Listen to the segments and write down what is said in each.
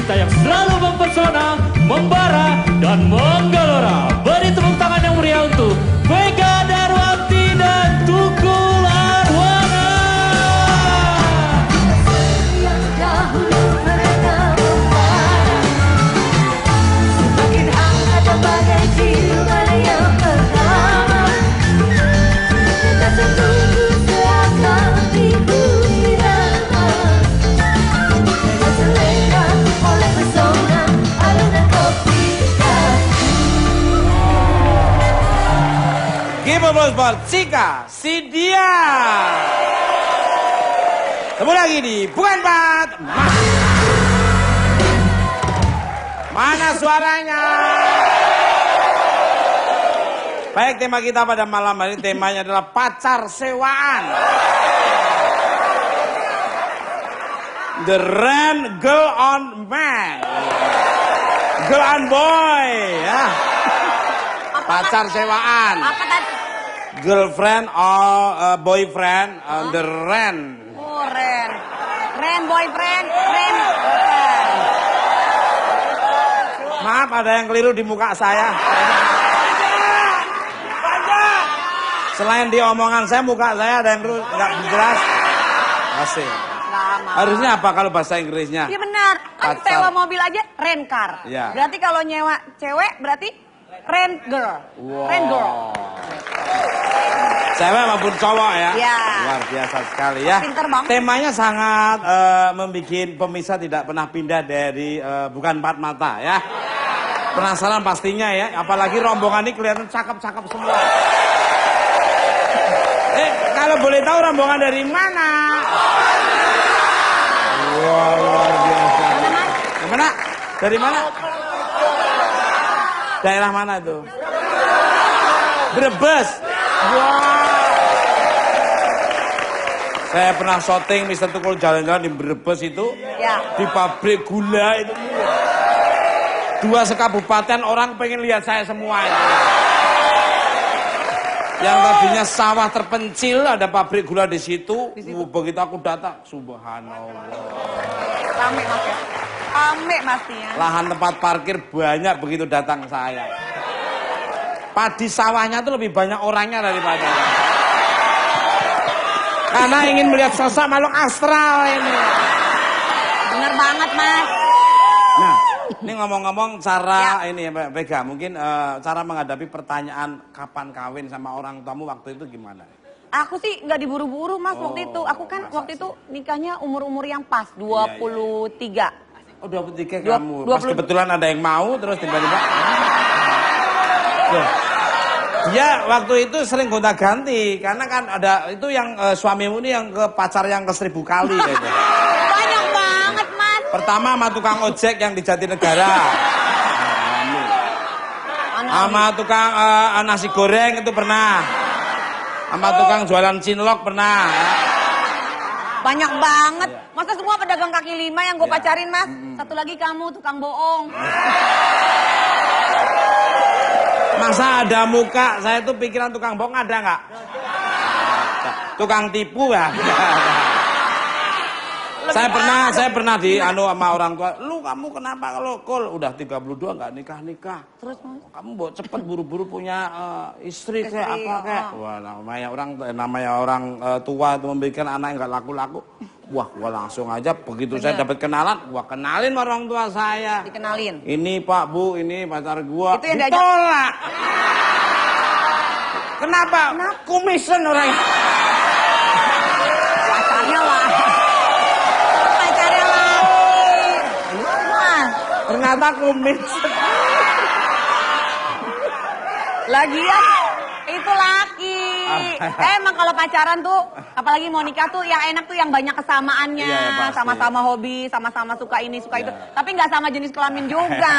kita yang selalu mempesona, membara, dan menggelora. Beri tepuk tangan yang meriah untuk Vega Darwanti dan Tukul Arwana. Yang dahulu mereka membara, semakin hangat bagai jiwa yang pertama. Kita tertunggu seakan diikuti irama, dengan selera oleh pesona alunan kopi kaki. Give a applause for Cika Sidia. Temu lagi di Bukan Pat. Mana suaranya? Baik, tema kita pada malam hari temanya adalah pacar sewaan. The Ren Girl on Man. Girl on Boy. Ya. Pacar sewaan. Apa tadi? Girlfriend or boyfriend on the Ren. Oh, Ren. Ren boyfriend, Ren girlfriend. Maaf, ada yang keliru di muka saya. Selain di omongan saya, muka saya ada yang nggak jelas. Asik. Lama. Harusnya apa kalau bahasa Inggrisnya? Iya benar. Kan Pacar. sewa mobil aja rent car. Iya. Berarti kalau nyewa cewek berarti rent girl. Rent girl. Cewek maupun cowok ya. Iya. Luar biasa sekali ya. Pinter banget. Temanya sangat membuat pemirsa tidak pernah pindah dari Bukan Empat Mata ya. Penasaran pastinya ya. Apalagi rombongan ini kelihatan cakep-cakep semua. Kalau boleh tahu rombongan dari mana? Wah, luar biasa. Dari mana? Dari mana? Daerah mana itu? Brebes. Wah. Saya pernah syuting Mister Tukul jalan-jalan di Brebes itu. Ya. Di pabrik gula itu. 2 sekabupaten orang pengen lihat saya semua itu. Yang tadinya sawah terpencil, ada pabrik gula di situ. Begitu aku datang, subhanallah. Rame mas ya. Rame pastinya. Lahan tempat parkir banyak begitu datang saya. Padi sawahnya tuh lebih banyak orangnya daripada. Karena ingin melihat sosok makhluk astral ini. Bener banget mas. Nah, ini ngomong-ngomong cara ini ya Mbak Vega, mungkin cara menghadapi pertanyaan kapan kawin sama orang tamu waktu itu gimana? Aku sih nggak diburu-buru mas waktu itu. Aku kan waktu itu nikahnya umur-umur yang pas 23. Oh 23 kamu. 20. Pas kebetulan ada yang mau terus tiba-tiba. Dia waktu itu sering gonta-ganti karena kan ada itu yang suamimu ini yang ke pacar yang ke 1000 kali gitu. Banyak banget mas. Pertama sama tukang ojek yang di Jatinegara. Sama tukang nasi goreng itu pernah. Sama tukang jualan cinlok pernah. Banyak banget. Masa semua pedagang kaki lima yang gue pacarin mas? Satu lagi kamu tukang bohong. Masa ada muka, saya tuh pikiran tukang bohong ada nggak? Tukang tipu ya? Saya pernah di sama orang tua, lu kamu kenapa kalau udah 32 nggak nikah? Terus mas? Kamu mau cepet buru-buru punya istri kayak apa kayak? Wah namanya orang tua itu membikin anak yang nggak laku-laku. Wah, gua langsung aja begitu saya dapat kenalan, gua kenalin sama orang tua saya. Dikenalin. Ini Pak Bu, ini pacar gua. Itu yang ditolak. Kenapa? Komisen orang. Pacarnya lah. Pacarnya lah. Mas. Ternyata komisen. Lagian itu laki. Emang kalau pacaran tuh, apalagi mau nikah tuh yang enak tuh yang banyak kesamaannya. Iya, pasti. Sama-sama hobi, sama-sama suka ini, suka itu. Tapi nggak sama jenis kelamin juga.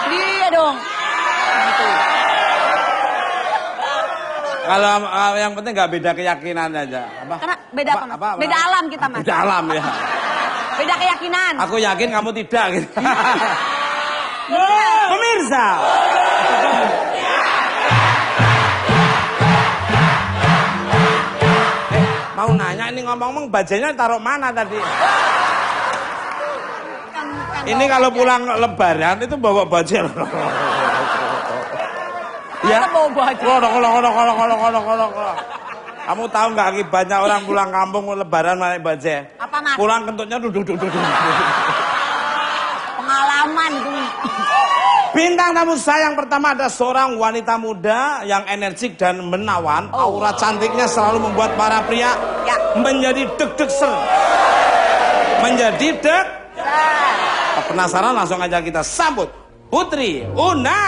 Dia dong. Gitu. Kalau yang penting nggak beda keyakinan aja. Apa? Karena beda apa? Beda alam kita mas. Beda alam ya. Beda keyakinan. Aku yakin kamu tidak gitu. Bener. Pemirsa. Mau nanya ini ngomong-ngomong bajanya taruh mana tadi? Ini kalau pulang lebaran itu bawa baju. Ya. Masa bawa baju? Kolok. Kamu tahu nggak akibatnya orang pulang kampung lebaran naik baju? Apa, Mas? Pulang kentutnya duduk. Pengalaman tuh. Bintang tamu saya yang pertama ada seorang wanita muda yang energik dan menawan. Aura cantiknya selalu membuat para pria menjadi deg-deg ser. Menjadi deg. Penasaran, langsung aja kita sambut Putri Una.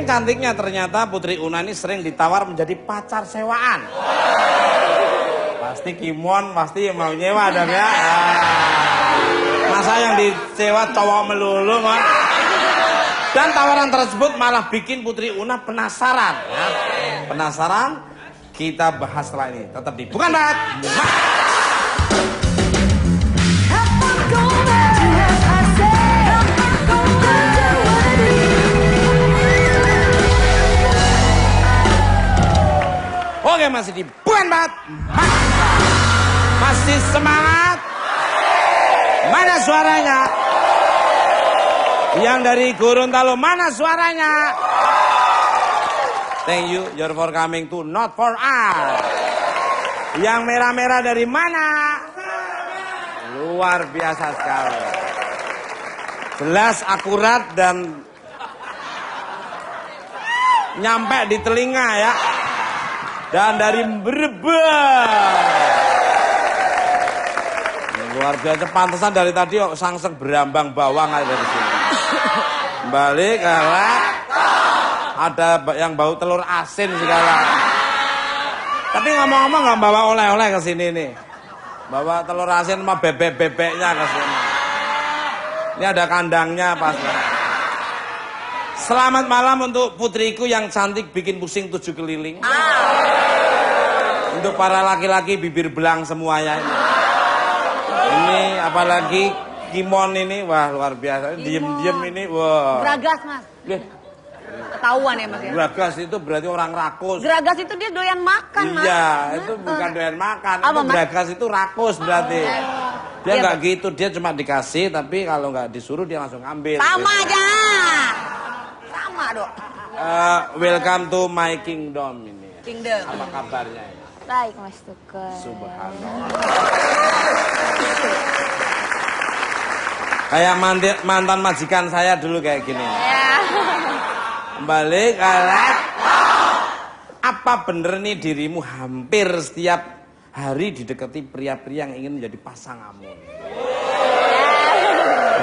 Cantiknya ternyata Putri Una ini sering ditawar menjadi pacar sewaan. Pasti Kimon pasti mau nyewa dan ya. Masa yang disewa cowok melulu kan? Dan tawaran tersebut malah bikin Putri Una penasaran. Ya. Penasaran? Kita bahas setelah ini. Tetap di Bukan Banget. Oke, masih di Bukan Banget. Masih semangat. Mana suaranya? Yang dari Gorontalo, mana suaranya? Thank you, you're for coming to Not For Us. Yang merah-merah dari mana? Luar biasa sekali. Jelas, akurat, dan nyampe di telinga ya. Dan dari Brebes. Luar biasa, pantesan dari tadi kok sangseng berambang bawang aja dari sini. Balik kalah. Ada yang bau telur asin segala. Tapi ngomong-ngomong nggak bawa oleh-oleh ke sini nih. Bawa telur asin sama bebek-bebeknya ke sini. Ini ada kandangnya pas. Selamat malam untuk putriku yang cantik bikin pusing 7 keliling. Untuk para laki-laki bibir belang semuanya ini. Ini apalagi Kimon ini, wah luar biasa. Diem-diem ini, wah. Bragas, Mas. Ketahuan ya, Mas ya. Bragas itu berarti orang rakus. Bragas itu dia doyan makan, Mas. Iya, itu bukan doyan makan. Apa, Itu Mas? Bragas itu rakus berarti. Dia Iya, nggak gitu, dia cuma dikasih, tapi kalau nggak disuruh dia langsung ambil. Sama gitu. aja. Sama dong. Welcome to my kingdom ini. Kingdom. Apa kabarnya ini? Baik, Mas Tukul. Subhanallah. Kayak mantan majikan saya dulu kayak gini. Ya. Kembali kalah. Apa bener nih dirimu hampir setiap hari didekati pria-pria yang ingin menjadi pasanganmu?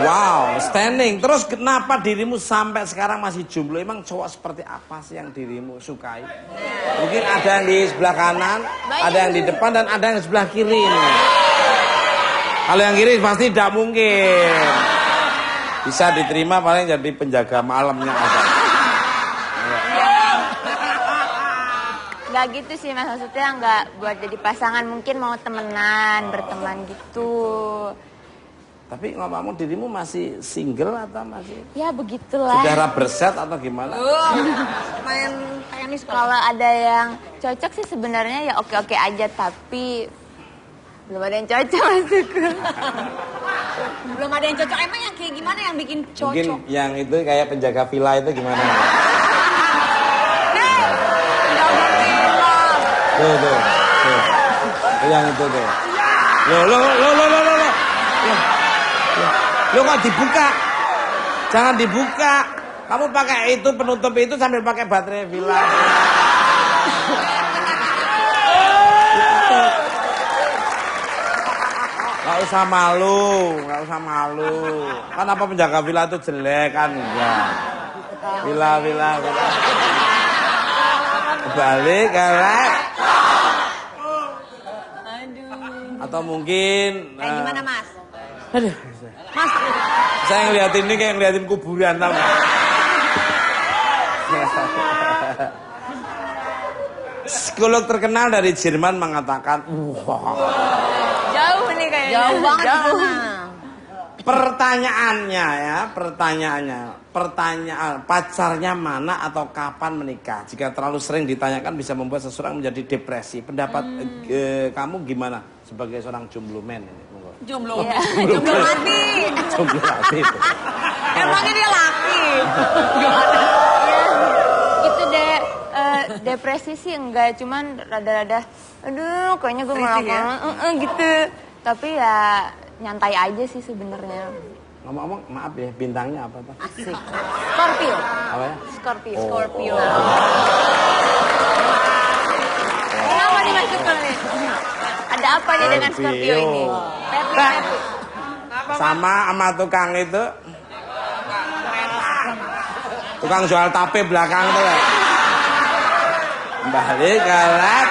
Wow, standing. Terus kenapa dirimu sampai sekarang masih jomblo? Emang cowok seperti apa sih yang dirimu sukai? Mungkin ada yang di sebelah kanan, ada yang di depan, dan ada yang di sebelah kiri ini. Kalau yang kiri pasti tidak mungkin. Bisa diterima paling jadi penjaga malamnya aja. Nggak gitu sih, Mas. Maksudnya nggak buat jadi pasangan. Mungkin mau temenan, berteman gitu. Tapi ngomong dirimu masih single atau masih? Ya begitulah. Sudah rubber set atau gimana? Main tenis Kalau ada yang cocok sih sebenarnya ya oke-oke aja. Tapi belum ada yang cocok, Mas Tukul. belum ada yang cocok. Emang yang kayak gimana yang bikin cocok? Mungkin yang itu kayak penjaga villa itu gimana? Tuh. Yang itu tuh. Lo kok dibuka? Jangan dibuka. Kamu pakai itu penutup itu sambil pakai baterai villa. Gak usah malu. Kan apa penjaga villa itu jelek kan? Enggak. Villa. Balik kalah. Atau mungkin Kayak gimana, Mas? Aduh. Mas, Saya ngeliatin ini kayak ngeliatin kuburan tau gak? psikolog terkenal dari Jerman mengatakan, wah. Jauh nih kayaknya. Jauh banget di sana. Pertanyaan, pacarnya mana atau kapan menikah? Jika terlalu sering ditanyakan bisa membuat seseorang menjadi depresi. Pendapat kamu gimana sebagai seorang jomblo men? Jomblo. Jomblo mati. Jomblo mati itu. Emangnya dia laki. Gitu deh. Depresi sih enggak, cuman rada-rada aduh kayaknya gue ngelakuin gitu. Tapi ya nyantai aja sih sebenarnya. Ngomong-ngomong, maaf ya, bintangnya apa Pak? Asik. Scorpio. Apa ya? Scorpio. Oh. Scorpio. Kenapa dimasukkan nih? Ada apa nih dengan Scorpio ini? Nah, sama tukang itu. Tukang jual tape belakang tuh. Ya. Balik galak.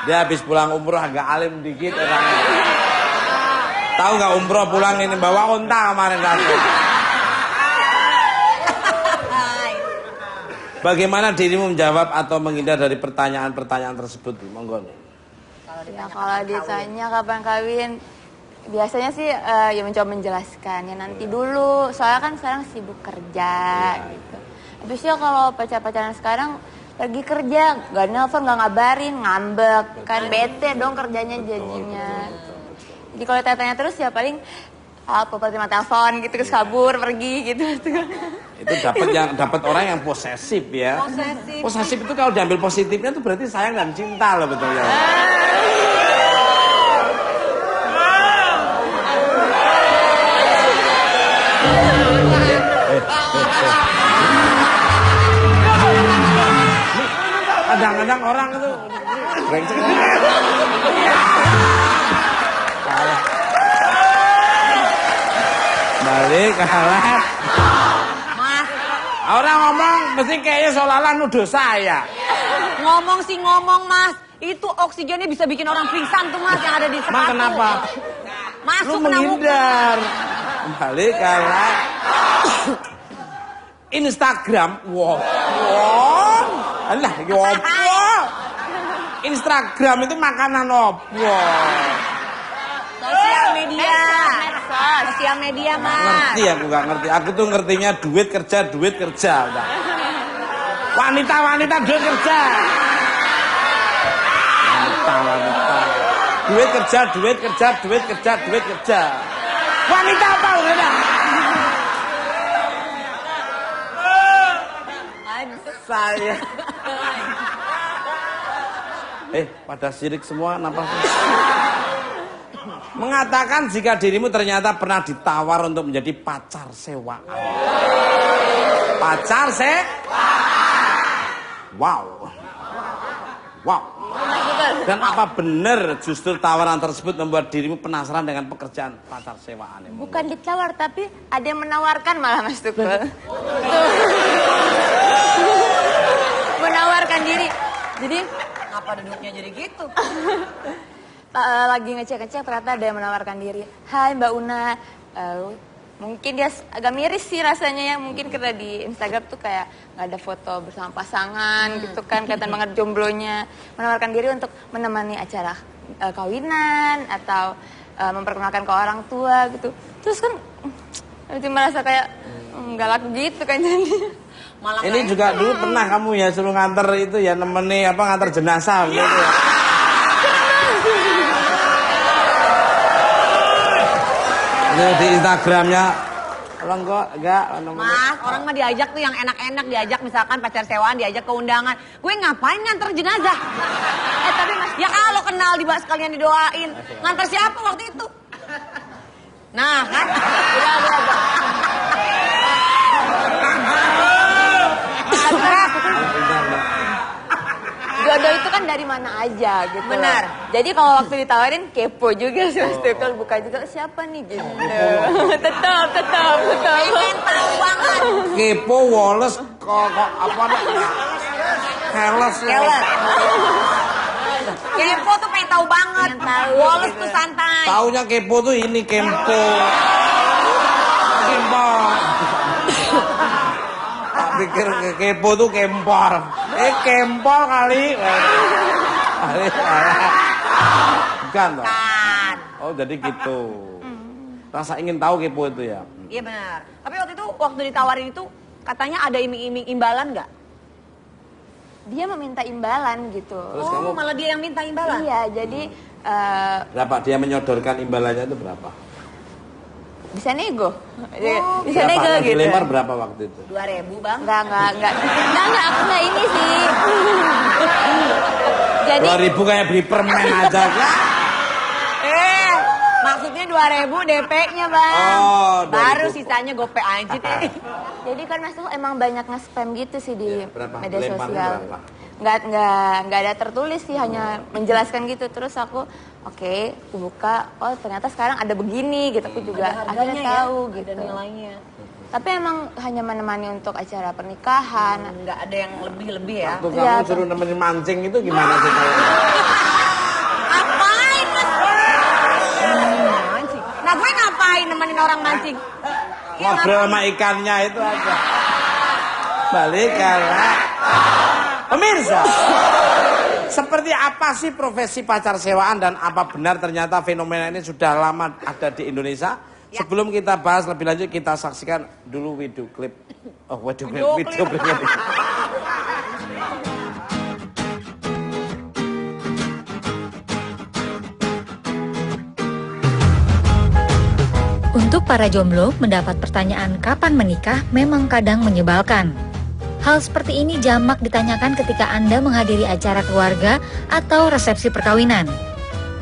Dia habis pulang umroh agak alim dikit orangnya. Tahu nggak umroh pulang ini bawa unta kemarin datang. Bagaimana dirimu menjawab atau menghindar dari pertanyaan-pertanyaan tersebut, Monggo? Ya kalau ditanya kapan kawin, biasanya sih ya mencoba menjelaskan ya nanti dulu. Soalnya kan sekarang sibuk kerja gitu. Habisnya kalau pacar-pacaran sekarang lagi kerja, gak nelfon, gak ngabarin, ngambek. Kan bete dong kerjanya jadinya. Jadi kalau tanya terus ya paling apa terima telepon gitu, terus kabur pergi gitu. Itu dapat orang yang posesif ya. Posesif itu kalau diambil positifnya itu berarti sayang dan cinta loh betul ya. Kadang-kadang orang itu brengsek. Balik kalah. Mas, Orang ngomong mesti kayaknya seolah-olah nuduh saya. ngomong sih ngomong Mas. Itu oksigennya bisa bikin orang pingsan tuh Mas yang ada di sepatu. Emang kenapa? Masuk Lu kena muka. menghindar. Balik kalah. Instagram, wow. Alah, yopo. Instagram itu makanan opo. Sosial media. Medsos. Sosial media Mas. Ngerti aku nggak ngerti. Aku tuh ngertinya duit kerja udah. Wanita duit kerja. Wanita. Duit kerja. Wanita apa udah? Saya. Pada sirik semua napas. Mengatakan jika dirimu ternyata pernah ditawar untuk menjadi pacar sewaan. Pacar Wow. Dan apa benar justru tawaran tersebut membuat dirimu penasaran dengan pekerjaan pacar sewaan? Bukan ditawar, tapi ada yang menawarkan malah Mas Tukul. Menawarkan diri. Jadi Kenapa duduknya jadi gitu? lagi ngecek-ngecek ternyata ada yang menawarkan diri. Hai Mbak Una, mungkin dia agak miris sih rasanya ya. Mungkin karena di Instagram tuh kayak nggak ada foto bersama pasangan gitu kan. Kelihatan banget jomblonya. Menawarkan diri untuk menemani acara kawinan atau memperkenalkan ke orang tua gitu. Terus kan itu merasa kayak nggak laku gitu kan jadi. Malah Ini juga dulu pernah kamu ya suruh nganter itu ya nganter jenazah gitu ya. Ini di Instagramnya orang kok enggak Mas, orang mah diajak tuh yang enak-enak, diajak misalkan pacar sewaan, diajak ke undangan. Gue ngapain nganter jenazah? Tapi Mas, ya kalau kenal dibahas sekalian didoain. Nganter siapa waktu itu? Nah, kan? Jodoh itu kan dari mana aja gitu. Benar. Jadi kalau waktu ditawarin kepo juga sih Mas Tukul, buka juga siapa nih gitu. Tetap. Pengen tahu banget. Kepo Wallace kok apa Keles ya. Kepo tuh pengen tahu banget. Pengen tahu, Wallace gitu. tuh santai. Taunya kepo tuh ini Kempo. pikir kepo tuh kempor. Kempol kali. Bukan toh? Kan. Oh, jadi gitu. Rasa ingin tahu kepo itu ya. Iya benar. Tapi waktu ditawarin itu katanya ada iming-iming imbalan nggak? Dia meminta imbalan gitu. Terus oh, kamu malah dia yang minta imbalan? Iya, jadi berapa dia menyodorkan imbalannya itu berapa? bisa nego. Oh, Bisa Berapa? nego Yang gitu. dilempar berapa waktu itu? 2.000 bang. Enggak, aku enggak ini sih. Jadi 2000 kayak beli permen aja kan? Maksudnya 2.000 DP-nya bang. Oh, 2000. Baru sisanya gope aja deh. jadi kan Mas tuh emang banyak nge-spam gitu sih di Berapa? media Lemparnya sosial. berapa? Nggak ada tertulis sih, hanya menjelaskan gitu. Terus aku aku buka, oh ternyata sekarang ada begini gitu. Aku juga akhirnya tahu gitu. Ada nilainya. Tapi emang hanya menemani untuk acara pernikahan. Nggak ada yang lebih-lebih ya. Waktu Iya, kamu suruh nemenin mancing itu gimana sih kalau? Ngapain mas? Mancing. Nah gue ngapain nemenin orang mancing? Ngobrol sama ikannya itu aja. Balik kalah. Pemirsa, seperti apa sih profesi pacar sewaan dan apa benar ternyata fenomena ini sudah lama ada di Indonesia? Ya. Sebelum kita bahas lebih lanjut, kita saksikan dulu video klip. Oh, video klip. Untuk para jomblo, mendapat pertanyaan kapan menikah memang kadang menyebalkan. Hal seperti ini jamak ditanyakan ketika Anda menghadiri acara keluarga atau resepsi perkawinan.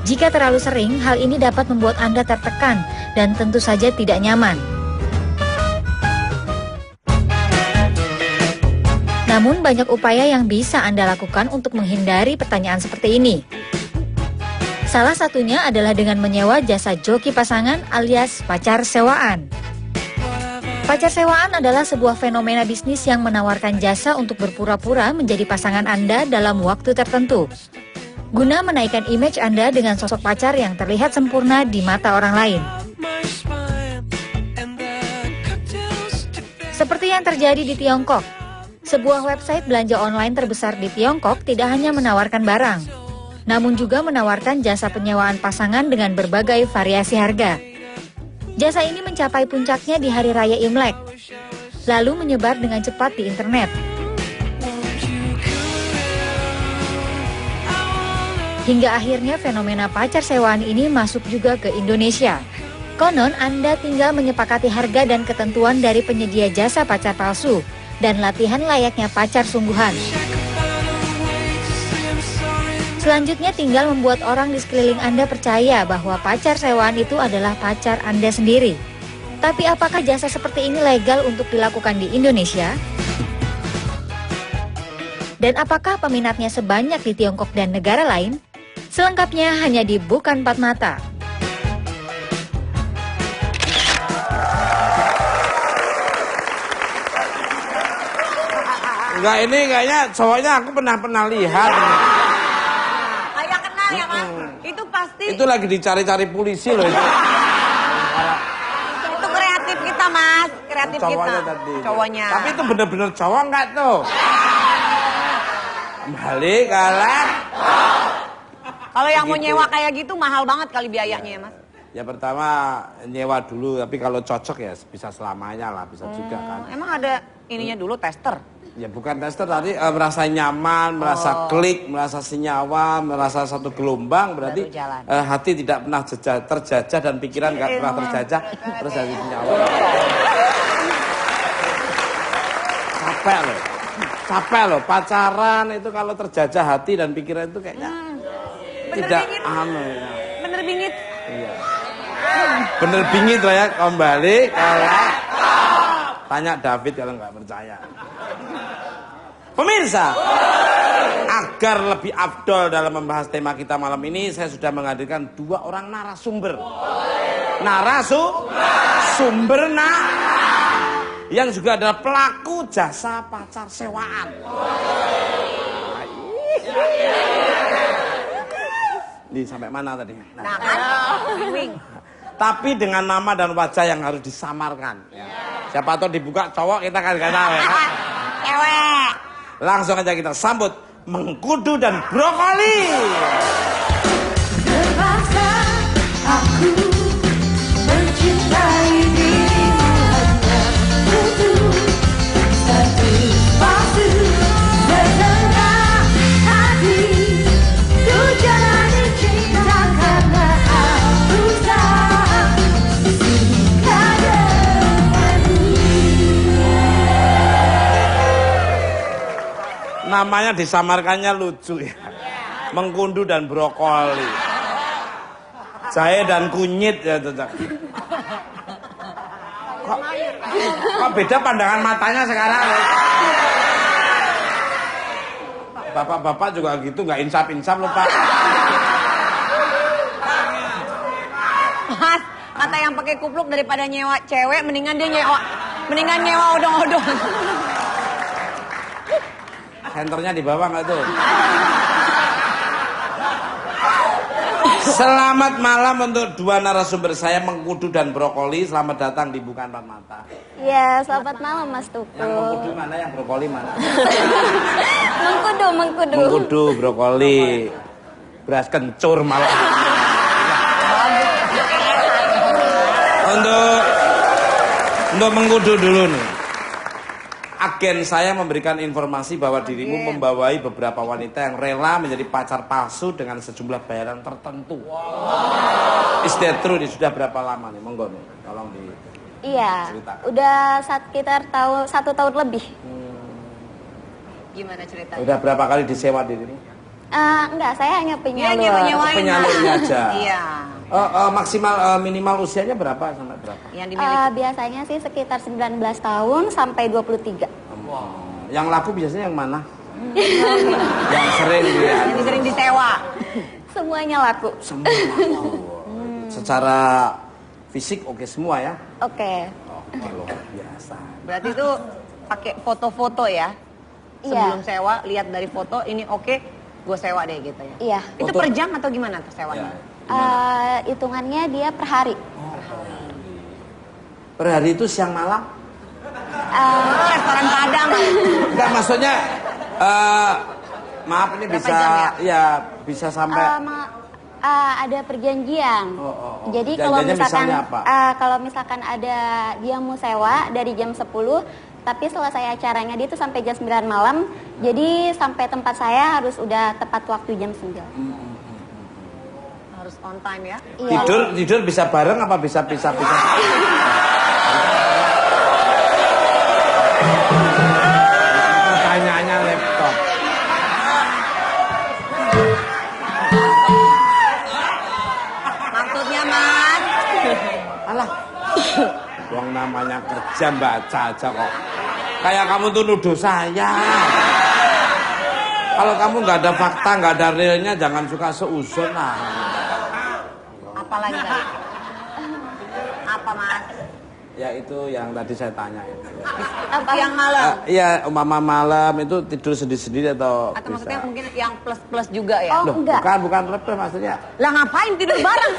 Jika terlalu sering, hal ini dapat membuat Anda tertekan dan tentu saja tidak nyaman. Namun banyak upaya yang bisa Anda lakukan untuk menghindari pertanyaan seperti ini. Salah satunya adalah dengan menyewa jasa joki pasangan alias pacar sewaan. Pacar sewaan adalah sebuah fenomena bisnis yang menawarkan jasa untuk berpura-pura menjadi pasangan Anda dalam waktu tertentu, guna menaikkan image Anda dengan sosok pacar yang terlihat sempurna di mata orang lain. Seperti yang terjadi di Tiongkok, sebuah website belanja online terbesar di Tiongkok tidak hanya menawarkan barang, namun juga menawarkan jasa penyewaan pasangan dengan berbagai variasi harga. Jasa ini mencapai puncaknya di Hari Raya Imlek, lalu menyebar dengan cepat di internet. Hingga akhirnya fenomena pacar sewaan ini masuk juga ke Indonesia. Konon Anda tinggal menyepakati harga dan ketentuan dari penyedia jasa pacar palsu dan latihan layaknya pacar sungguhan. Selanjutnya tinggal membuat orang di sekeliling Anda percaya bahwa pacar sewaan itu adalah pacar Anda sendiri. Tapi apakah jasa seperti ini legal untuk dilakukan di Indonesia? Dan apakah peminatnya sebanyak di Tiongkok dan negara lain? Selengkapnya hanya di Bukan Empat Mata. Enggak, ini kayaknya cowoknya aku pernah lihat. Kayak kenal ya mas? Itu pasti. Itu lagi dicari-cari polisi loh itu. Itu kreatif kita mas, kreatif Cowoknya kita. tadi. Cowoknya. Tapi itu bener-bener cowok nggak tuh? Balik kalah. Kalau yang mau Begitu. nyewa kayak gitu mahal banget kali biayanya ya mas. Ya pertama nyewa dulu, tapi kalau cocok ya bisa selamanya lah, bisa juga kan. Emang ada ininya dulu tester? Ya bukan tester tadi, merasa nyaman, merasa klik, merasa senyawa, merasa satu gelombang, berarti Baru jalan. hati tidak pernah terjajah dan pikiran nggak pernah terjajah, terus jadi senyawa. Capek loh, pacaran itu kalau terjajah hati dan pikiran itu kayaknya tidak bingit. Bener bingit. Iya. Bener bingit lah ya, kembali kalah. Tanya David kalau nggak percaya. Pemirsa, agar lebih afdol dalam membahas tema kita malam ini, saya sudah menghadirkan dua orang narasumber. Sumber yang juga adalah pelaku jasa pacar sewaan. Ini sampai mana tadi? Nah kan, swing. Tapi dengan nama dan wajah yang harus disamarkan. Ya. Siapa tahu dibuka cowok kita kan nggak tahu ya. Cewek. Langsung aja kita sambut mengkudu dan brokoli. Terpaksa aku mencintai dirimu hanya untuk satu waktu. Setengah hati ku jalani cinta karena aku tak suka denganmu. Namanya disamarkannya lucu ya. Mengkundu dan brokoli. Jahe dan kunyit ya tetap. Kok beda pandangan matanya sekarang? Bapak-bapak juga gitu, nggak insaf-insaf loh Pak. Mas, kata yang pakai kupluk daripada nyewa cewek, mendingan nyewa odong-odong. Senternya di bawah nggak tuh? Selamat malam untuk dua narasumber saya, Mengkudu dan Brokoli. Selamat datang di Bukan Empat Mata. Iya, selamat malam Mas Tukul. Yang Mengkudu mana, yang Brokoli mana? Mengkudu. Mengkudu, Brokoli. Beras kencur malah. Untuk Mengkudu dulu nih. Agen saya memberikan informasi bahwa dirimu membawai beberapa wanita yang rela menjadi pacar palsu dengan sejumlah bayaran tertentu. Is that true? Sudah berapa lama nih? Monggo nih, tolong di. Iya, ceritakan. udah sekitar 1 tahun lebih. Gimana ceritanya? Udah berapa kali disewa dirimu? Enggak, saya hanya penyalur. nyewa-nyewain. Penyalurnya aja. Iya. Maksimal minimal usianya berapa sampai berapa? Yang dimiliki. Biasanya sih sekitar 19 tahun sampai 23. Yang laku biasanya yang mana? Yang sering dia. Yang sering disewa. Semuanya laku. Semua laku. Secara fisik oke semua ya? Oke. Oke, luar biasa. Berarti itu pakai foto-foto ya? Sebelum sewa, lihat dari foto ini oke, gue sewa deh gitu ya? Iya. Itu Foto. per jam atau gimana tuh sewanya? Hitungannya dia per hari. Per hari itu siang malam? Restoran Padang. Enggak, maksudnya maaf ini Berapa bisa jam ya bisa sampai Ada perjanjian. Jadi kalau Perjanjiannya misalkan misalnya apa? kalau misalkan ada dia mau sewa dari jam 10, tapi selesai acaranya dia itu sampai jam 9 malam. Jadi sampai tempat saya harus udah tepat waktu jam 9. Harus on time ya? Iya. tidur bisa bareng apa bisa pisah-pisah? Pertanyaannya laptop. Maksudnya Mas? Alah. Yang namanya kerja baca aja kok. Kayak kamu tuh nuduh saya. Kalau kamu nggak ada fakta, nggak ada realnya, jangan suka seuzon lah. Apalagi tadi? Apa Mas? Ya itu yang tadi saya tanya itu. Yang malam? Iya, umpama malam itu tidur sendiri-sendiri atau Atau bisa? maksudnya mungkin yang plus-plus juga ya? Oh, Loh, enggak. bukan lebih maksudnya. Lah ngapain tidur bareng?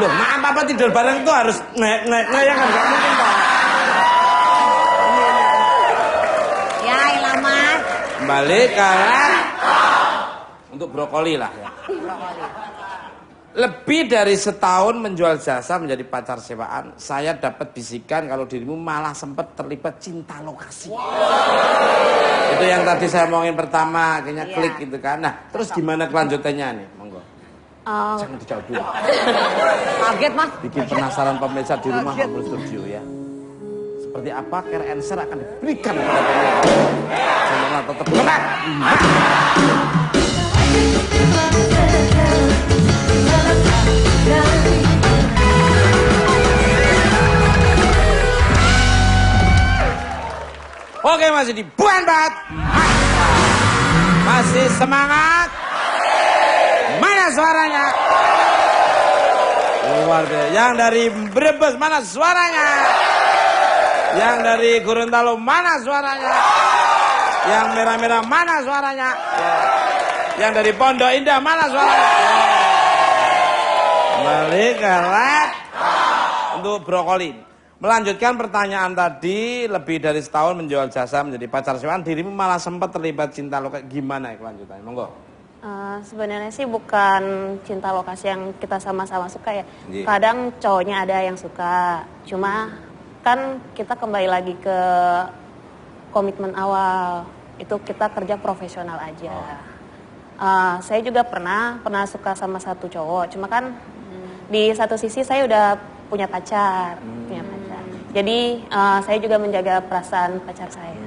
Loh, maaf apa tidur bareng itu harus ya kan nggak mungkin Pak. Ya elah Mas. Kembali ke untuk brokoli lah ya. Lebih dari setahun menjual jasa menjadi pacar sewaan, saya dapat bisikan kalau dirimu malah sempat terlibat cinta lokasi. Itu yang tadi saya omongin pertama, akhirnya klik gitu kan. Nah, terus gimana kelanjutannya nih? Monggo. Jangan dijawab dulu. Kaget Mas. Bikin penasaran pemirsa di rumah maupun studio ya. Seperti apa care answer akan diberikan kepada pemirsa. Janganlah tetap benar. Oke, masih di Bukan Bat. Masih semangat. Mana suaranya? Luar biasa. Yang dari Brebes mana suaranya? Yang dari Gorontalo mana suaranya? Yang merah-merah mana suaranya? Yang dari Pondok Indah mana suaranya? Balik ke lab untuk brokoli. Melanjutkan pertanyaan tadi, lebih dari setahun menjual jasa menjadi pacar sewaan, dirimu malah sempat terlibat cinta lokasi. Gimana ya kelanjutannya? Monggo. Sebenarnya sih bukan cinta lokasi yang kita sama-sama suka ya. Iya. Kadang cowoknya ada yang suka. Cuma kan kita kembali lagi ke komitmen awal. Itu kita kerja profesional aja. Saya juga pernah suka sama satu cowok. Cuma kan di satu sisi saya udah punya pacar. Jadi saya juga menjaga perasaan pacar saya.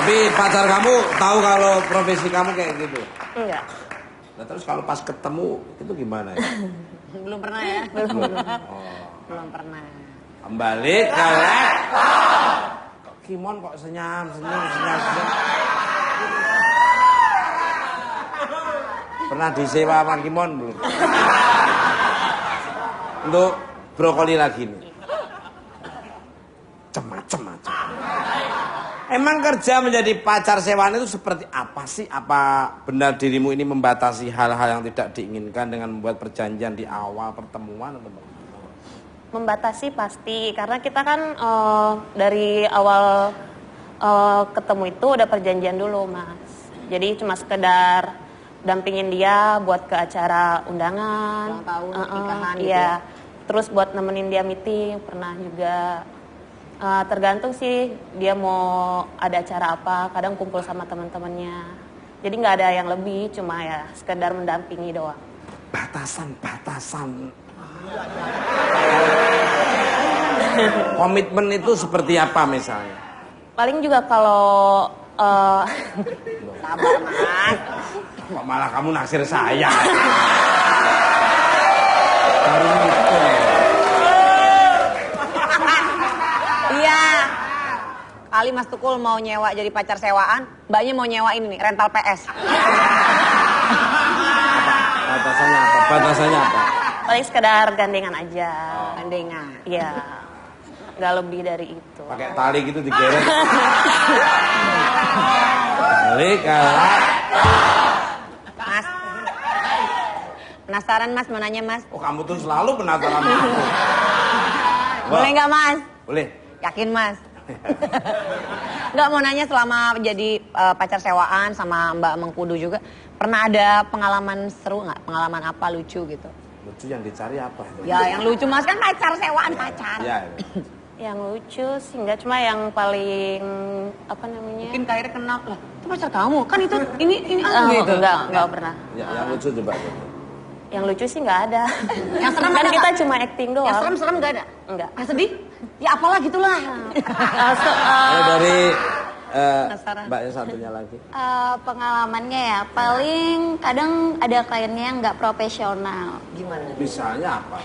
Tapi pacar kamu tahu kalau profesi kamu kayak gitu? Enggak. Nah, terus kalau pas ketemu itu gimana ya? Belum pernah ya? Belum. Belum pernah. Kembali ke laptop. Kok Kimon kok senyum. Pernah disewa sama Kimon belum? Untuk brokoli lagi nih. Macam-macam. Emang kerja menjadi pacar sewaan itu seperti apa sih? Apa benar dirimu ini membatasi hal-hal yang tidak diinginkan dengan membuat perjanjian di awal pertemuan? Atau Membatasi pasti, karena kita kan dari awal ketemu itu udah perjanjian dulu, Mas. Jadi cuma sekedar dampingin dia buat ke acara undangan, Ulang tahun, nikahan gitu iya. ya. Terus buat nemenin dia meeting, pernah juga. Tergantung sih dia mau ada acara apa, kadang kumpul sama teman-temannya. Jadi nggak ada yang lebih, cuma ya sekedar mendampingi doang. batasan. Komitmen itu seperti apa misalnya? Paling juga kalau Sabar, Mas. Kok malah kamu naksir saya? Baru gitu. Iya. Kali Mas Tukul mau nyewa jadi pacar sewaan, mbaknya mau nyewa ini nih, rental PS. Batasannya apa? paling sekedar gandengan aja. Gandengan. Iya, nggak lebih dari itu. Pakai tali gitu digeret. Tali kalah. Mas. Penasaran Mas, mau nanya Mas? Oh kamu tuh selalu penasaran aku. Boleh nggak Mas? Boleh. Yakin Mas? Nggak, mau nanya selama jadi pacar sewaan sama Mbak Mengkudu juga, pernah ada pengalaman seru nggak? Pengalaman apa lucu gitu? Lucu yang dicari apa? Ya yang lucu Mas, kan pacar sewaan pacar. Ya. Yang lucu sih nggak, cuma yang paling apa namanya? Mungkin akhirnya kenal lah. Itu pacar kamu kan itu ini gitu. Enggak pernah. Ya, yang lucu coba. Yang lucu sih nggak ada. Yang serem kan ada kita nggak? cuma acting doang. Yang serem-serem nggak ada? Enggak. Yang sedih? Ya apalah gitulah. Ini dari Penasaran. Mbak yang satunya lagi. Pengalamannya ya, paling kadang ada kliennya yang nggak profesional. Gimana? Misalnya apa?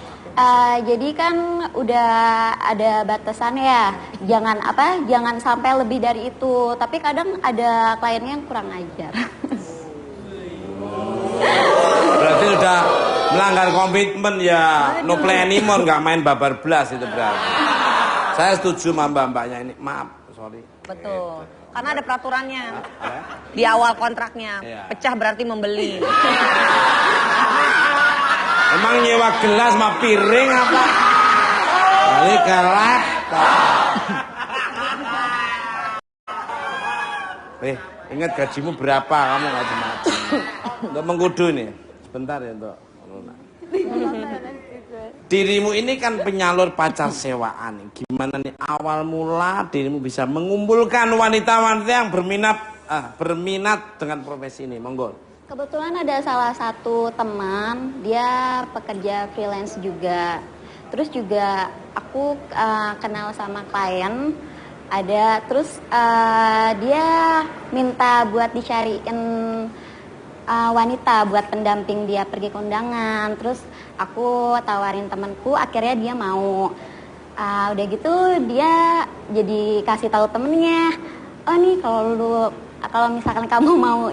Jadi kan udah ada batasan ya, jangan sampai lebih dari itu. Tapi kadang ada kliennya yang kurang ajar. Berarti sudah melanggar komitmen ya. No play anymore, nggak main babar blas itu berarti. Saya setuju sama mbak-mbaknya ini. Maaf, sorry. Betul. Karena ada peraturannya. Di awal kontraknya. Iya. Pecah berarti membeli. Emang nyewa gelas sama piring apa? Balik ke laptop. Ingat gajimu berapa? Kamu macam-macam. Untuk Mengkudu nih. Sebentar ya untuk Luna. Dirimu ini kan penyalur pacar sewaan. Gimana nih awal mula dirimu bisa mengumpulkan wanita-wanita yang berminat dengan profesi ini? Monggo. Kebetulan ada salah satu teman, dia pekerja freelance juga. Terus juga aku kenal sama klien, terus dia minta buat dicariin wanita buat pendamping dia pergi ke undangan. Terus aku tawarin temanku, akhirnya dia mau. Udah gitu dia jadi kasih tahu temennya, oh nih kalau misalkan kamu mau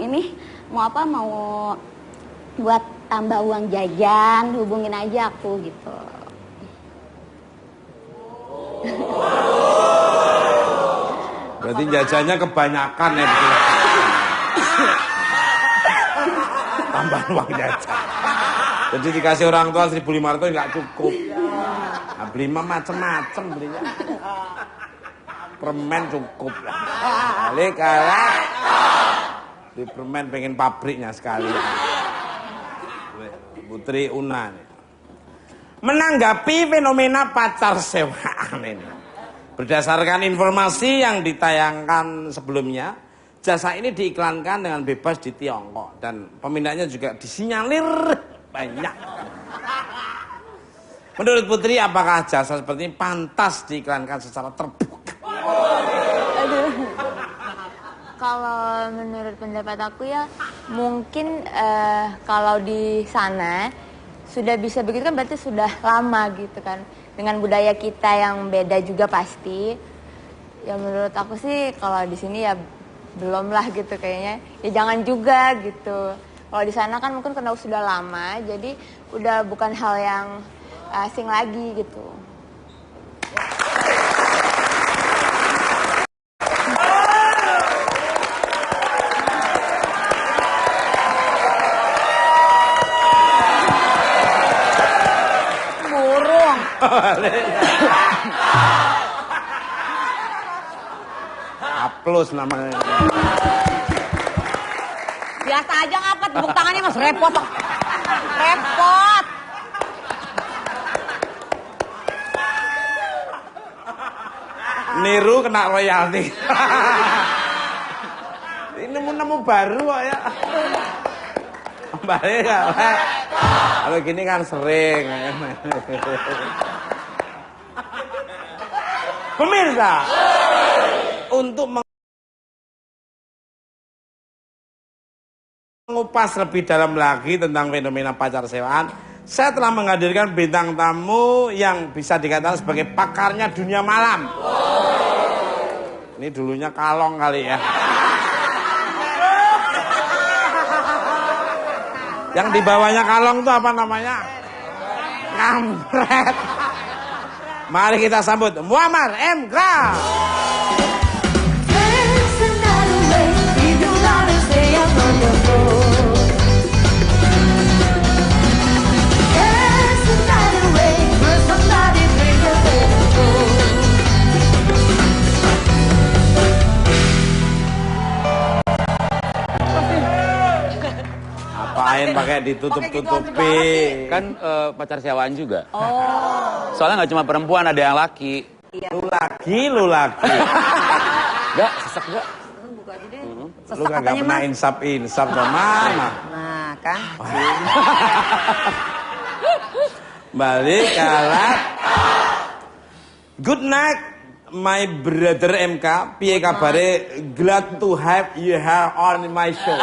mau buat tambah uang jajan, hubungin aja aku gitu. Berarti jajannya kebanyakan ya betul. Tambah uang jajan. Jadi dikasih orang tua 1.500 nggak cukup. Nah, beli mah macem-macem belinya. Permen cukup lah. Balik kalah. Di permen pengen pabriknya sekali. Putri Una nih. Menanggapi fenomena pacar sewaan ini. Berdasarkan informasi yang ditayangkan sebelumnya, jasa ini diiklankan dengan bebas di Tiongkok dan peminatnya juga disinyalir banyak. Menurut Putri, apakah jasa seperti ini pantas diiklankan secara terbuka? Kalau menurut pendapat aku ya, mungkin kalau di sana sudah bisa begitu kan berarti sudah lama gitu kan. Dengan budaya kita yang beda juga pasti. Ya menurut aku sih kalau di sini ya belum lah gitu kayaknya. Ya jangan juga gitu. Kalau di sana kan mungkin karena sudah lama, jadi udah bukan hal yang asing lagi gitu. Burung. Aplus namanya. Biasa aja ngapa tepuk tangannya mas repot. Repot. Niru kena royalti. Ini nemu-nemu baru kok ya. Balik kalah. Kalau gini kan sering. Pemirsa, untuk mengupas lebih dalam lagi tentang fenomena pacar sewaan, saya telah menghadirkan bintang tamu yang bisa dikatakan sebagai pakarnya dunia malam. Ini dulunya kalong kali ya. Yang di bawahnya kalong itu apa namanya? Kampret. Mari kita sambut Muammar M. Graf. There's another way, if you wanna stay up on the floor. There's another way, for somebody bring your telephone. Apain pakai ditutup-tutupi? Kan pacar sewaan juga. Soalnya nggak cuma perempuan, ada yang laki. Lu lagi. Enggak, sesak enggak? Lu kagak pernah insap ke mana? Nah kan. Balik kalah. Good night, my brother MK. Piye kabare? Glad to have you here on my show.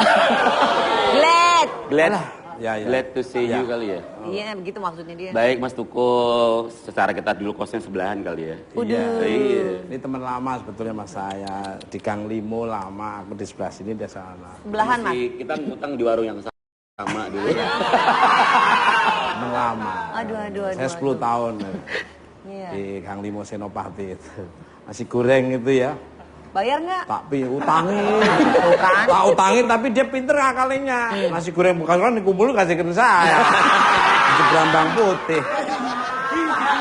Glad. Ya, ya. Glad to see you kali ya. Iya begitu maksudnya dia. Baik Mas Tukul, secara kita dulu kosnya sebelahan kali ya. Iya. Iya. Ini teman lama sebetulnya mas saya di Gang Limo lama, aku di sebelah sini dia sana. Sebelahan mas. Kita ngutang di warung yang sama dulu. Teman lama. Aduh. Saya 10 tahun Iya. di Gang Limo Senopati itu. Nasi goreng itu ya. Bayar nggak? Tapi utangin. Bukan. Tak utangin tapi dia pinter ngakalinya. Nasi goreng bekas kan dikumpulin kasihkan saya. Nasi berambang putih.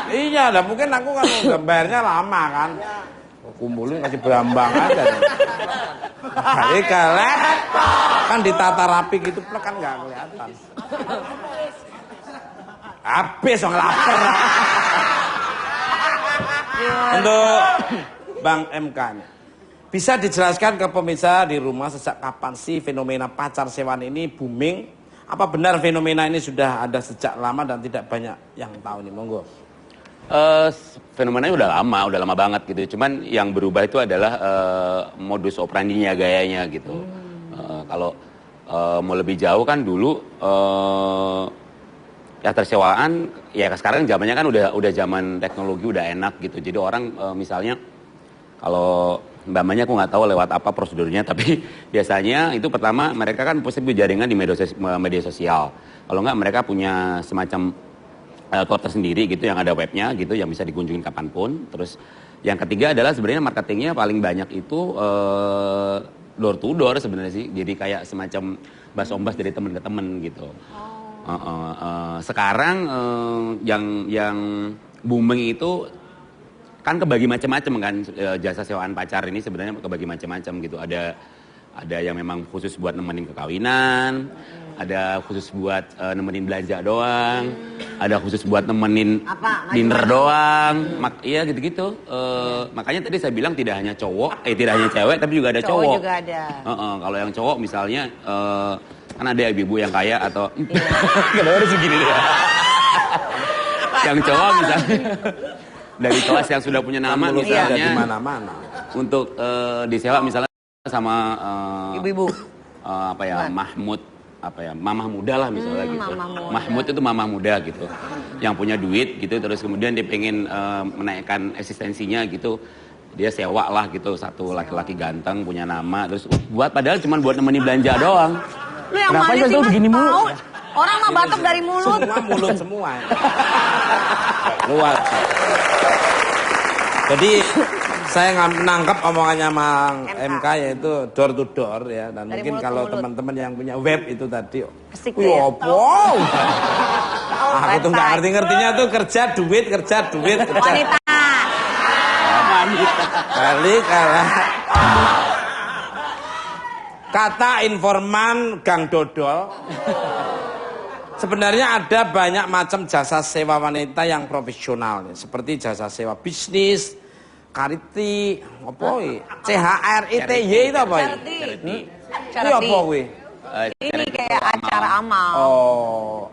Iya, dah mungkin aku kan gambarnya lama kan. Kumpulin kasih berambang aja. Jadi kalian kan ditata rapi gitu plek kan nggak kelihatan. Habis orang lapar. Untuk Bang MK nya. Bisa dijelaskan ke pemirsa di rumah sejak kapan sih fenomena pacar sewaan ini booming? Apa benar fenomena ini sudah ada sejak lama dan tidak banyak yang tahu nih, monggo. Fenomenanya udah lama banget gitu. Cuman yang berubah itu adalah modus operandinya, gayanya gitu. Kalau mau lebih jauh kan dulu ya tersewaan, ya sekarang zamannya kan udah zaman teknologi udah enak gitu. Jadi orang misalnya kalau mbak-mbaknya aku nggak tahu lewat apa prosedurnya, tapi biasanya itu pertama mereka kan pasti jaringan di media sosial. Kalau nggak mereka punya semacam Twitter sendiri gitu yang ada webnya gitu yang bisa dikunjungin kapanpun. Terus yang ketiga adalah sebenarnya marketingnya paling banyak itu door to door sebenarnya sih. Jadi kayak semacam bas-ombas dari teman ke teman gitu. Sekarang yang booming itu kan kebagi macam-macam kan, jasa sewaan pacar ini sebenarnya kebagi macam-macam gitu. Ada yang memang khusus buat nemenin kekawinan, ada khusus buat nemenin belanja doang, ada khusus buat nemenin dinner doang, iya gitu-gitu. Makanya tadi saya bilang tidak hanya cewek, tapi juga ada cowok. Juga ada. Kalau yang cowok misalnya, kan ada ibu-ibu yang kaya atau kalau harus begini deh. Yang cowok misalnya dari kelas yang sudah punya nama misalnya, di mana-mana. Untuk disewa misalnya sama Ibu-ibu. mamah muda lah misalnya gitu. Mahmud itu mamah muda gitu, yang punya duit gitu, terus kemudian dia pengen menaikkan eksistensinya gitu, dia sewa lah gitu satu laki-laki ganteng punya nama, terus padahal cuma buat nemenin belanja doang. Lu yang Kenapa mana sih sih, Mas? begini mulu? Tahu. Orang mah batuk dari mulut. Semua mulut semua. Luar. Jadi saya menangkap omongannya Mang MK yaitu door to door ya, dan Dari mungkin mulut ke kalau mulut. teman-teman yang punya web itu tadi, Asik wih ya. opo. Aku tuh nggak ngerti-ngertinya tuh kerja duit. Wanita. Kali kalah. Kata informan Gang Dodol. Sebenarnya ada banyak macam jasa sewa wanita yang profesional, seperti jasa sewa bisnis, kariti, apa iki? CHRITY itu apa iki? Itu apa kuwi? Ini kayak acara amal. Oh.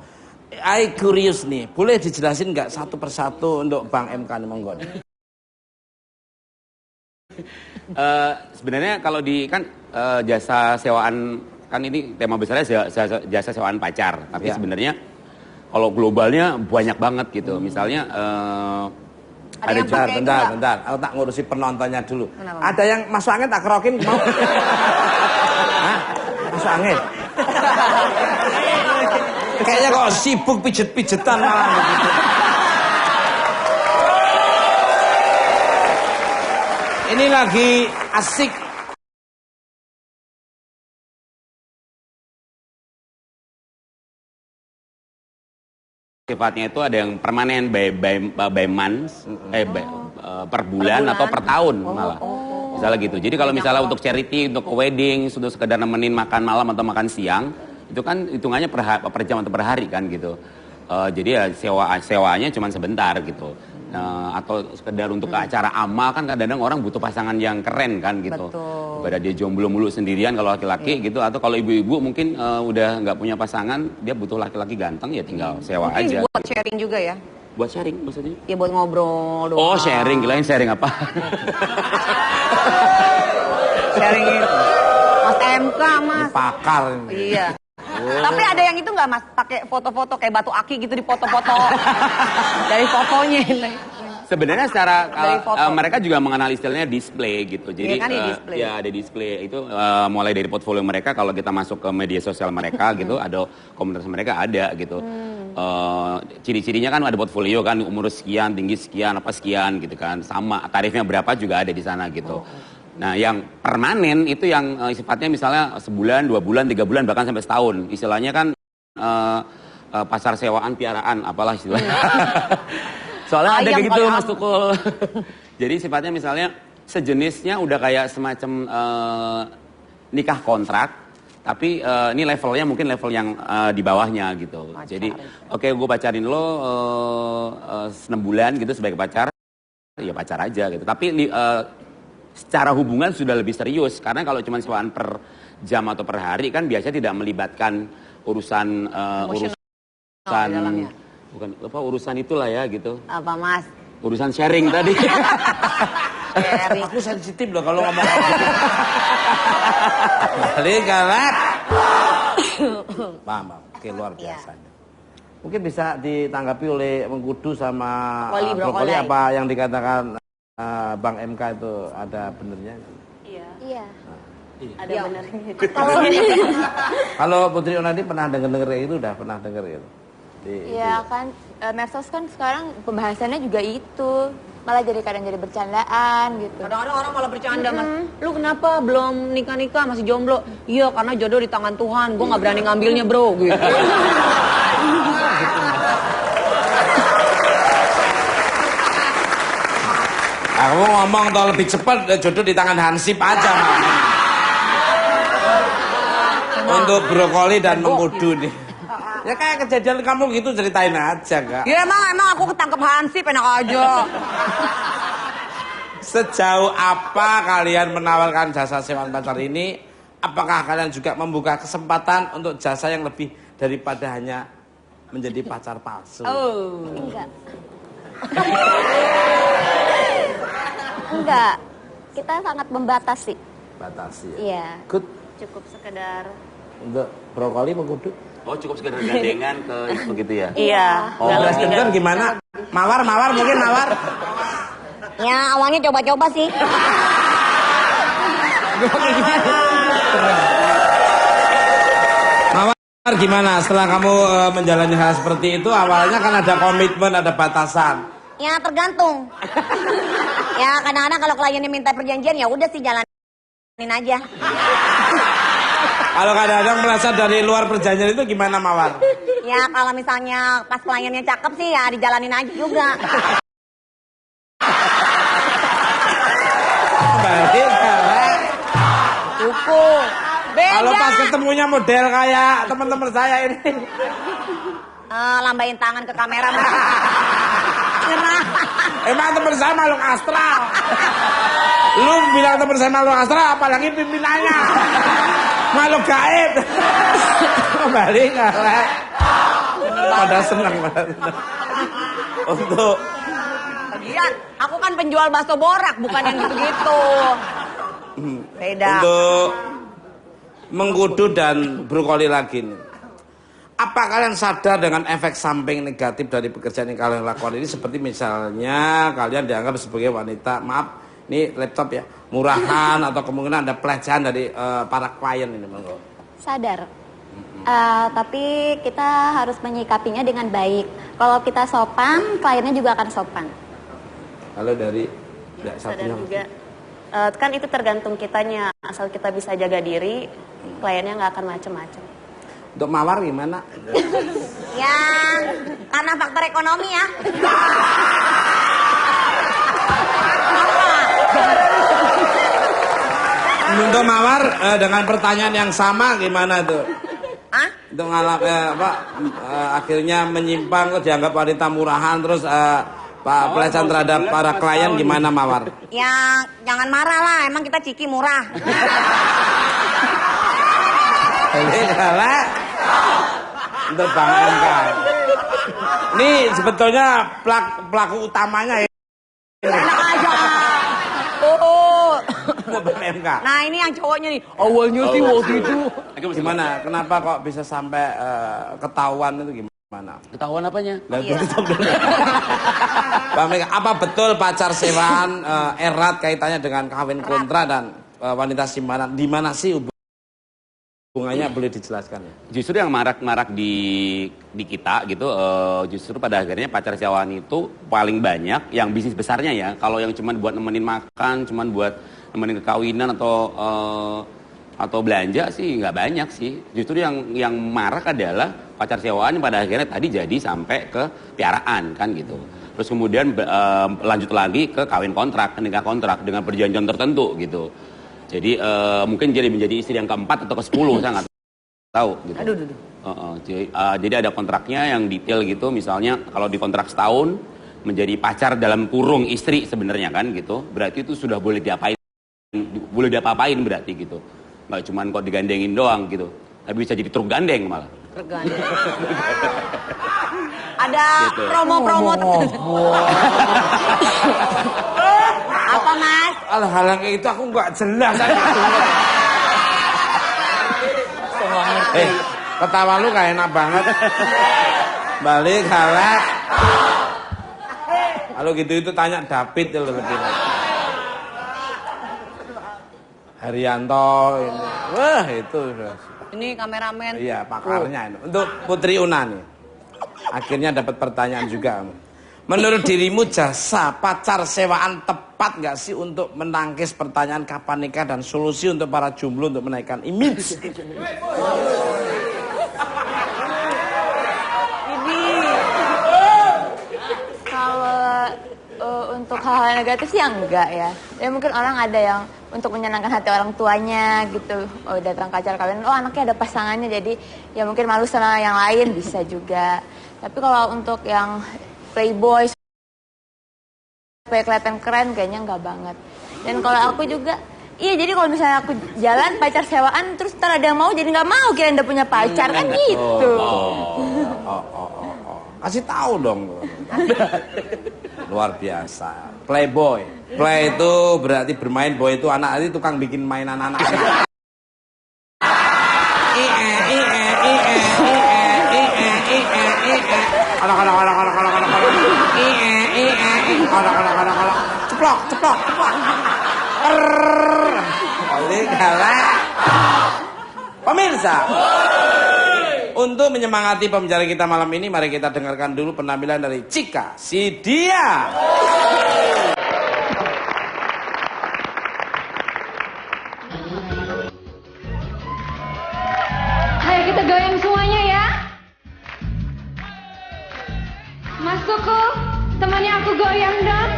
I curious nih, boleh dijelasin nggak satu persatu untuk Bang MK nih, monggo. Sebenarnya kalau di kan jasa sewaan, kan ini tema besarnya jasa sewaan pacar, tapi Ya. sebenarnya kalau globalnya banyak banget gitu. Misalnya Ada yang pakai itu nggak? Bentar. Aku tak ngurusi penontonnya dulu. Kenapa? Ada yang masuk angin tak kerokin mau? Hah? Masuk angin? Kayaknya kok sibuk pijet-pijetan malah begitu. Ini lagi asik. sifatnya itu ada yang permanen by months, per bulan atau per tahun malah. Misalnya gitu. Jadi kalau misalnya untuk charity, untuk wedding, sudah sekedar nemenin makan malam atau makan siang, itu kan hitungannya per jam atau per hari kan gitu. Jadi ya sewaannya cuma sebentar gitu. Atau sekedar untuk ke acara amal kan kadang-kadang orang butuh pasangan yang keren kan gitu. Daripada dia jomblo mulu sendirian kalau laki-laki gitu, atau kalau ibu-ibu mungkin udah nggak punya pasangan, dia butuh laki-laki ganteng ya tinggal sewa Mungkin aja. buat sharing juga ya. Buat sharing maksudnya? Ya buat ngobrol doang. Oh sharing, kirain sharing apa? Sharing itu. Mas MK, Mas. Pakar. Iya. Tapi ada yang itu nggak Mas, pakai foto-foto kayak batu aki gitu di foto-foto dari fotonya. Sebenarnya secara Dari foto. mereka juga mengenal istilahnya display gitu. Jadi Iya kan, di display. ya ada display itu mulai dari portfolio mereka, kalau kita masuk ke media sosial mereka gitu, ada komunitas mereka ada gitu. Ciri-cirinya kan ada portfolio kan, umur sekian, tinggi sekian, apa sekian gitu kan. Sama tarifnya berapa juga ada di sana gitu. Nah, yang permanen itu yang sifatnya misalnya sebulan, 2 bulan, 3 bulan, bahkan sampai setahun. Istilahnya kan pasar sewaan piaraan, apalah istilahnya. Soalnya ada Ayam kayak gitu kali Mas Tukul. Jadi sifatnya misalnya sejenisnya udah kayak semacam nikah kontrak, tapi ini levelnya mungkin level yang di bawahnya gitu. Jadi oke, gue pacarin lo 6 bulan gitu sebagai pacar, ya pacar aja gitu. Tapi secara hubungan sudah lebih serius, karena kalau cuma sewaan per jam atau per hari kan biasanya tidak melibatkan urusan dalamnya. bukan apa urusan itulah ya gitu, Apa Mas? urusan sharing tadi. Sharing. Aku sensitif loh kalau ngomong gitu. Balik galak. Paham. Oke, luar biasa. Mungkin bisa ditanggapi oleh Mengkudu sama Brokoli, Brokoli, brokoli. apa yang dikatakan Bang MK itu ada benernya? Iya. Ada benernya. Kalau Putri Onadi pernah denger itu, udah pernah denger gitu? Iya kan, medsos kan sekarang pembahasannya juga itu. Malah kadang jadi bercandaan gitu. Kadang-kadang orang malah bercanda Mas. Lu kenapa belum nikah-nikah masih jomblo? Iya karena jodoh di tangan Tuhan. Gue nggak berani ngambilnya bro. Gitu. Aku ngomong tau lebih cepat jodoh di tangan Hansip aja Mak. Untuk brokoli dan mengkudu nih. Ya kayak kejadian kamu gitu ceritain aja Kak. Ya emang aku ketangkep Hansip enak aja. Sejauh apa kalian menawarkan jasa sewaan pacar ini? Apakah kalian juga membuka kesempatan untuk jasa yang lebih daripada hanya menjadi pacar palsu? Enggak. Enggak. Kita sangat membatasi. Batasi ya? Iya. Good. Cukup sekedar. Untuk brokoli mengkudu? Oh cukup sekedar gandengan ke begitu ya? Iya. Oh, belas dengkun gimana? Mawar mungkin mawar. Ya awalnya coba-coba sih. Mawar gimana setelah kamu menjalani hal seperti itu? Awalnya kan ada komitmen, ada batasan. Ya tergantung. Ya kadang-kadang kalau kliennya minta perjanjian ya udah sih jalanin aja. Kalau kadang-kadang merasa dari luar perjanjian itu gimana Mawar? Ya kalau misalnya pas kliennya cakep sih ya dijalanin aja juga. Balik galak. Cukup. Beda. Kalau pas ketemunya model kayak teman-teman saya ini. Lambain tangan ke kamera. Nyerah. Emang teman saya makhluk astral. Lu bilang teman saya makhluk astral, apalagi pimpinannya. Makhluk gaib. Balik galak. Pada senang. Untuk Lihat, aku kan penjual bakso borak, bukan yang gitu-gitu. Beda. Untuk mengkudu dan brokoli lagi nih. Apa kalian sadar dengan efek samping negatif dari pekerjaan yang kalian lakukan ini? Seperti misalnya kalian dianggap sebagai wanita, maaf, ini laptop ya, murahan atau kemungkinan ada pelecehan dari para klien ini, monggo. Sadar. Tapi kita harus menyikapinya dengan baik. Kalau kita sopan, kliennya juga akan sopan. Kalau dari ya, Sadar satunya. juga. Kan itu tergantung kitanya. Asal kita bisa jaga diri, kliennya nggak akan macem-macem. Untuk Mawar gimana? Ya, karena faktor ekonomi ya. Untuk Mawar dengan pertanyaan yang sama gimana tuh? Hah? Untuk akhirnya menyimpang dianggap wanita murahan terus pelecehan terhadap para klien gimana Mawar? Ya, jangan marah lah. Emang kita ciki murah. Ini adalah untuk Bang MK. Ini sebetulnya pelaku utamanya ya. Enak aja. Oh. Bang MK. Nah ini yang cowoknya nih. Awalnya sih waktu itu. Gimana? Kenapa kok bisa sampai ketahuan itu gimana? Ketahuan apanya? Lah, Bang MK, apa betul pacar sewaan erat kaitannya dengan kawin kontra dan wanita simpanan? Di mana sih hubungannya, boleh dijelaskan ya? Justru yang marak-marak di kita gitu, justru pada akhirnya pacar sewaan itu paling banyak yang bisnis besarnya ya. Kalau yang cuma buat nemenin makan, cuma buat nemenin kekawinan atau belanja sih nggak banyak sih. Justru yang marak adalah pacar sewaan yang pada akhirnya tadi jadi sampai ke piaraan kan gitu. Terus kemudian lanjut lagi ke kawin kontrak, nikah kontrak dengan perjanjian tertentu gitu. Jadi mungkin jadi menjadi istri yang keempat atau ke-10 saya nggak tahu gitu. Jadi ada kontraknya yang detail gitu, misalnya kalau di kontrak setahun menjadi pacar dalam kurung istri sebenarnya kan gitu. Berarti itu sudah boleh diapa-apain berarti gitu. Nggak cuman kok digandengin doang gitu, tapi bisa jadi truk gandeng malah. Truk gandeng. Ada promo-promo tertentu. Apa Mas? Hal-hal yang kayak itu aku nggak jelas. Ketawa lu gak enak banget. Balik galak. Kalau gitu itu tanya David itu lebih. Haryanto ini. Wah itu udah. Ini kameramen. Iya pakarnya ini. Untuk Putri Una nih. Akhirnya dapat pertanyaan juga. Menurut dirimu jasa pacar sewaan tepat nggak sih untuk menangkis pertanyaan kapan nikah dan solusi untuk para jomblo untuk menaikkan image? Kalau untuk hal-hal negatif sih enggak ya. Ya mungkin orang ada yang untuk menyenangkan hati orang tuanya gitu. Oh, datang ke acara kawin, oh anaknya ada pasangannya, jadi ya mungkin malu sama yang lain bisa juga. Tapi kalau untuk yang playboy supaya kelihatan keren kayaknya enggak banget. Dan kalau aku juga, iya jadi kalau misalnya aku jalan pacar sewaan terus ntar ada yang mau jadi nggak mau kira udah punya pacar kan gitu. Kasih tahu dong. Luar biasa. Playboy. Play itu berarti bermain, boy itu anak, itu tukang bikin mainan anak. Ceplok. Pemirsa, untuk menyemangati pembicara kita malam ini, mari kita dengarkan dulu penampilan dari Cika Sidia. Ayo kita goyang semuanya ya. Mas Koko, temannya aku goyang dong.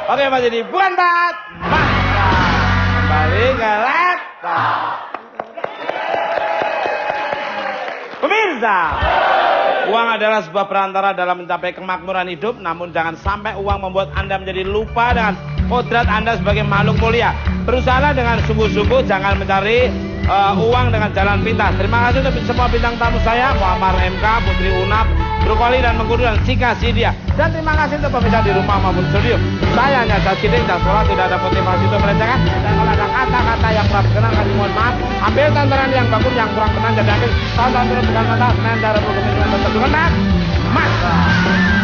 Oke, Mas jadi bukan bat. Kembali ke laptop. Pemirsa, uang adalah sebuah perantara dalam mencapai kemakmuran hidup, namun jangan sampai uang membuat Anda menjadi lupa dengan kodrat Anda sebagai makhluk mulia. Berusahalah dengan sungguh-sungguh, jangan mencari uang dengan jalan pintas. Terima kasih untuk semua bintang tamu saya, Muammar MK, Putri Unap, Brokoli dan Mengkudu dan Cika Sidia. Dan terima kasih untuk pemirsa di rumah maupun studio. Saya hanya Jaskiting dan sekolah, tidak ada motivasi untuk melecehkan. Dan kalau ada kata-kata yang kurang berkenan, kami mohon maaf. Ambil tantangan yang bagus, yang kurang berkenan jadi ambil. Tonton terus dengan mata Senin dari 20 menit. Mas.